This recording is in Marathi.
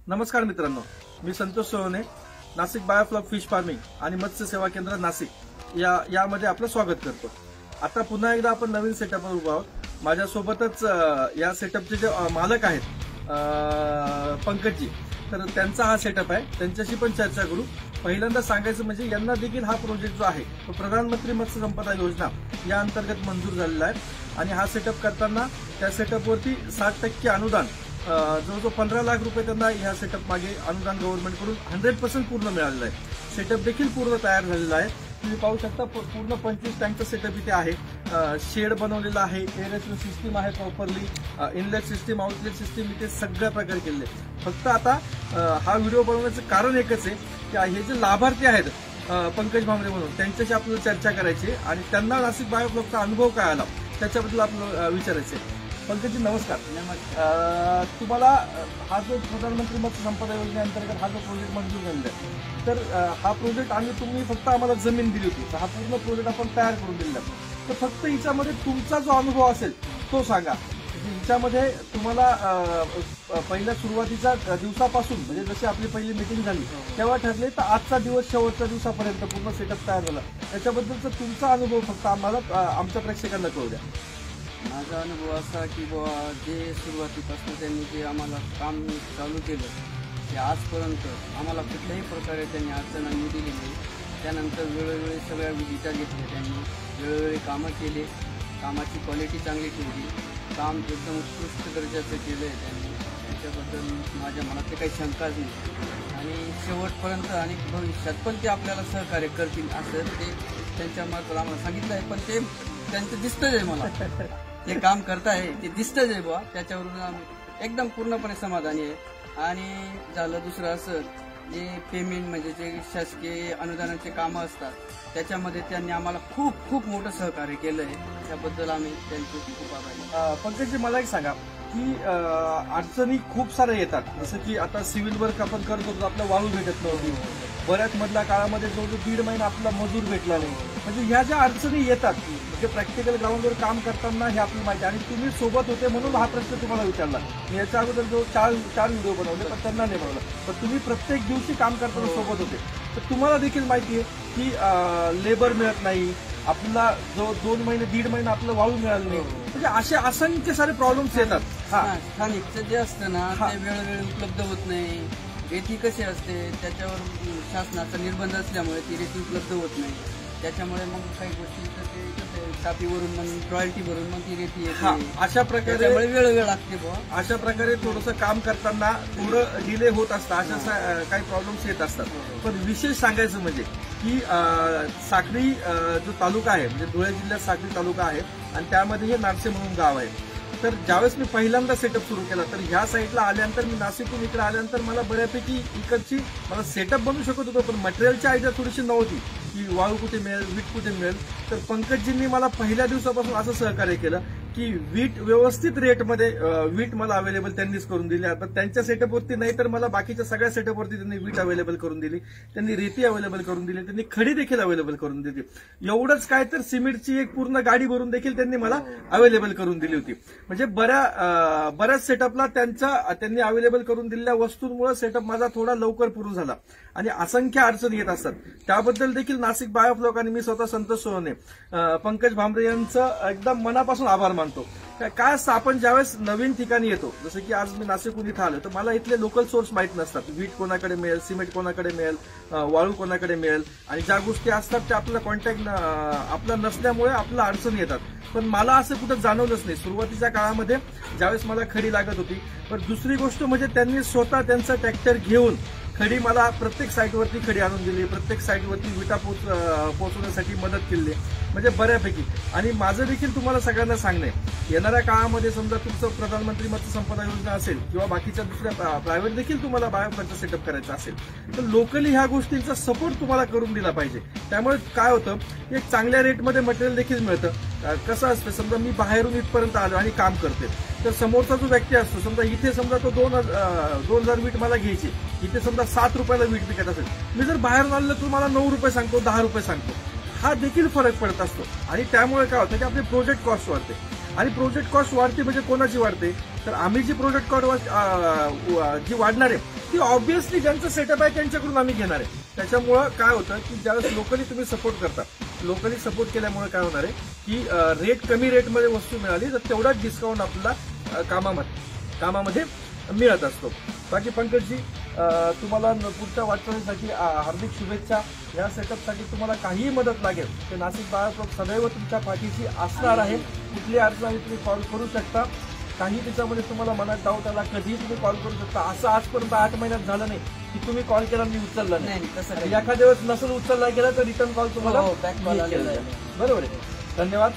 नमस्कार मित्रांनो, मी Santosh Sohane, Nashik biofloc fish farming आणि मत्स्य सेवा केंद्र नाशिक यामध्ये आपलं स्वागत करतो। आता पुन्हा एकदा आपण नवीन सेटअपवर उभा आहोत। माझ्यासोबतच या सेटअपचे जे मालक आहेत पंकजी, तर त्यांचा हा सेटअप आहे, त्यांच्याशी पण चर्चा करू। पहिल्यांदा सांगायचं म्हणजे यांना देखील हा प्रोजेक्ट जो आहे तो प्रधानमंत्री मत्स्य संपदा योजना या अंतर्गत मंजूर झालेला आहे आणि हा सेटअप करताना त्या सेटअपवरती 60% अनुदान जवळजवळ 15 लाख रुपये त्यांना ह्या सेटअप मागे अनुदान गव्हर्नमेंटकडून 100% पूर्ण मिळालेलं आहे। सेटअप देखील पूर्ण तयार झालेला आहे। तुम्ही पाहू शकता पूर्ण 25 टँकचं सेटअप इथे आहे। शेड बनवलेला आहे, एअरेशन सिस्टीम आहे, properly inlet system, outlet system इथे सगळ्या प्रकारे केलेले आहे। फक्त आता हा व्हिडिओ बनवण्याचं कारण एकच आहे की हे जे लाभार्थी आहेत पंकज भामरे म्हणून, त्यांच्याशी आपल्याला चर्चा करायची आणि त्यांना नाशिक बायोफ्लॉकचा अनुभव काय आला त्याच्याबद्दल आपल्याला विचारायचं आहे। पंकजी नमस्कार। तुम्हाला हा जो प्रधानमंत्री मत्स्य संपदा योजनेअंतर्गत हा जो प्रोजेक्ट मंजूर झालेला आहे, तर हा प्रोजेक्ट तुम्ही फक्त आम्हाला जमीन दिली होती, हा पूर्ण प्रोजेक्ट आपण तयार करून दिलेला, तर फक्त हिच्यामध्ये तुमचा जो अनुभव असेल तो सांगा। हिच्यामध्ये तुम्हाला पहिल्या सुरुवातीच्या दिवसापासून म्हणजे जशी आपली पहिली मीटिंग झाली तेव्हा ठरले तर आजचा दिवस शेवटच्या दिवसापर्यंत पूर्ण सेटअप तयार झाला, त्याच्याबद्दलचा तुमचा अनुभव फक्त आम्हाला आमच्या प्रेक्षकांना कळू द्या। माझा अनुभव असा की बुवा जे सुरुवातीपासून त्यांनी जे आम्हाला काम चालू केलं ते आजपर्यंत आम्हाला कुठल्याही प्रकारे त्यांनी अडचण दिली नाही। त्यानंतर वेळोवेळी सगळ्या विजिटा घेतल्या, त्यांनी वेळोवेळी कामं केले, कामाची क्वालिटी चांगली ठेवली, काम एकदम उत्कृष्ट दर्जाचं केलं आहे त्यांनी। त्याच्याबद्दल माझ्या मनात काही शंकाच नाही आणि शेवटपर्यंत आणि भविष्यात पण ते आपल्याला सहकार्य करतील असं ते त्यांच्या मार्फत आम्हाला सांगितलं आहे। पण ते त्यांचं दिसतंच आहे, मला ते काम करताय ते दिसतंच आहे बुवा, त्याच्यावरून आम्ही एकदम पूर्णपणे समाधानी आहे। आणि झालं दुसरं असं, जे पेमेंट म्हणजे जे शासकीय अनुदानाचे कामं असतात त्याच्यामध्ये त्यांनी आम्हाला खूप खूप मोठं सहकार्य केलं आहे, त्याबद्दल आम्ही त्यांचे खूप आभारी। पंकजी मला एक सांगा की अडचणी खूप साऱ्या येतात, जसं की आता सिव्हिल वर्क आपण करतो तर आपलं वाळू भेटत नव्हती, बऱ्याच मधल्या काळामध्ये जवळजवळ 1.5 महिना आपला मजूर भेटला नाही, म्हणजे ह्या ज्या अडचणी येतात म्हणजे प्रॅक्टिकल ग्राउंडवर काम करताना हे आपली माहिती, आणि तुम्ही सोबत होते म्हणून हा प्रश्न तुम्हाला विचारला। मी याच्या अगोदर जो 4 व्हिडिओ बनवले पण त्यांना नाही बनवला, पण तुम्ही प्रत्येक दिवशी काम करताना सोबत होते, तर तुम्हाला देखील माहिती आहे की लेबर मिळत नाही, आपल्याला जो 2 महिने 1.5 महिना आपलं वाळू मिळालं नाही, म्हणजे असे असंख्य सारे प्रॉब्लेम्स येतात। स्थानिकचं जे असतं ना ते वेळोवेळी उपलब्ध होत नाही, रेती कशी असते त्याच्यावर शासनाचा निर्बंध असल्यामुळे ती रेती उपलब्ध होत नाही, त्याच्यामुळे मग काही गोष्टी टापीवरून मग रॉयल्टी भरून मग ती रेती येते, अशा प्रकारे वेळ लागते बुवा। अशा प्रकारे थोडंसं काम करताना थोडं डिले होत असतं, अशा काही प्रॉब्लेम्स येत असतात। पण विशेष सांगायचं म्हणजे की साक्री जो तालुका आहे म्हणजे धुळे जिल्ह्यात साक्री तालुका आहे आणि त्यामध्ये हे नारसे म्हणून गाव आहे। तर ज्यावेळेस मी पहिल्यांदा सेटअप सुरू केला तर ह्या साईडला आल्यानंतर, मी नाशिकहून इकडे आल्यानंतर मला बऱ्यापैकी इकडची मला सेटअप बनवू शकत होतो, पण मटेरियलची आयडिया थोडीशी नव्हती की वाळू कुठे मिळेल, वीट कुठे मिळेल। तर पंकजींनी मला पहिल्या दिवसापासून असं सहकार्य केलं की वीट व्यवस्थित रेटमध्ये वीट मला अवेलेबल त्यांनीच करून दिली। आता त्यांच्या सेटअपवरती नाही तर मला बाकीच्या सगळ्या सेटअपवरती त्यांनी वीट अवेलेबल करून दिली, त्यांनी रेती अवेलेबल करून दिली, त्यांनी खडी देखील अवेलेबल करून दिली। एवढंच काय तर सिमेंटची एक पूर्ण गाडी भरून देखील त्यांनी मला अवेलेबल करून दिली होती। म्हणजे बऱ्याच सेटअपला त्यांनी अवेलेबल करून दिलेल्या वस्तूंमुळे सेटअप माझा थोडा लवकर पूर्ण झाला आणि असंख्य अडचणी येत असतात, त्याबद्दल देखील नाशिक बायोफ्लॉक आणि मी स्वतः संतोष सोहने पंकज भामरे यांचं एकदम मनापासून आभार मानतो। काय असतं, आपण ज्यावेळेस नवीन ठिकाणी येतो, जसं की आज मी नाशिकहून इथं आलो तर मला इथले लोकल सोर्स माहित नसतात, वीट कोणाकडे मिळेल, सिमेंट कोणाकडे मिळेल, वाळू कोणाकडे मिळेल, आणि ज्या गोष्टी असतात त्या आपला कॉन्टॅक्ट आपला नसल्यामुळे आपल्याला अडचणी येतात। पण मला असं कुठं जाणवलंच नाही सुरुवातीच्या काळामध्ये ज्यावेळेस मला खडी लागत होती। पण दुसरी गोष्ट म्हणजे त्यांनी स्वतः त्यांचा ट्रॅक्टर घेऊन खडी मला प्रत्येक साईटवरती खडी आणून दिली, प्रत्येक साईटवरती विटा पोहोचवण्यासाठी मदत केली, म्हणजे बऱ्यापैकी। आणि माझं देखील तुम्हाला सगळ्यांना सांगणे, येणाऱ्या काळामध्ये समजा तुमचं प्रधानमंत्री मत्स्य संपदा योजना असेल किंवा बाकीच्या दुसऱ्या प्रायव्हेट देखील तुम्हाला बायोफ्लॉकचा सेटअप करायचा असेल तर लोकली ह्या गोष्टींचा सपोर्ट तुम्हाला करून दिला पाहिजे। त्यामुळे काय होतं, एक चांगल्या रेटमध्ये मटेरियल देखील मिळतं। कसं असतं, समजा मी बाहेरून इथपर्यंत आलो आणि काम करते, तर समोरचा जो व्यक्ती असतो, समजा इथे समजा तो 2000 वीट मला घ्यायची, इथे समजा 7 रुपयाला वीट विकत असेल, मी जर बाहेरून आलो तर तुम्हाला 9 रुपये सांगतो, 10 रुपये सांगतो, हा देखील फरक पडत असतो। आणि त्यामुळे काय होतं की आपली प्रोजेक्ट कॉस्ट वाढते। आणि प्रोजेक्ट कॉस्ट वाढते म्हणजे कोणाची वाढते, तर आम्ही जी प्रोजेक्ट कॉस्ट जी वाढणार आहे ती ऑब्व्हियसली ज्यांचं सेटअप आहे त्यांच्याकडून आम्ही घेणार आहे. त्याच्यामुळं काय होतं की ज्यावेळेस लोकली तुम्ही सपोर्ट करता, लोकली सपोर्ट केल्यामुळे काय होणार आहे की रेट कमी रेटमध्ये वस्तू मिळाली तर तेवढाच डिस्काउंट आपल्याला कामामध्ये मिळत असतो. बाकी पंकजजी तुम्हाला पुढच्या वाटचालीसाठी हार्दिक शुभेच्छा. या सेटअपसाठी तुम्हाला काहीही मदत लागेल तर नाशिक बायोप्रोब सदैव तुमच्या पाठीशी असणार आहे. कुठली अडचण आली तुम्ही कॉल करू शकता. काही त्याच्यामध्ये तुम्हाला मनात डाऊट आला कधीही तुम्ही कॉल करू शकता. असं आजपर्यंत 8 महिन्यात झालं नाही की तुम्ही कॉल केला मी उचलला नाही. एखाद्या वेळेस नसेल उचलला गेला तर रिटर्न कॉल तुम्हाला बॅक कॉल आलेला आहे. बरोबर आहे. धन्यवाद.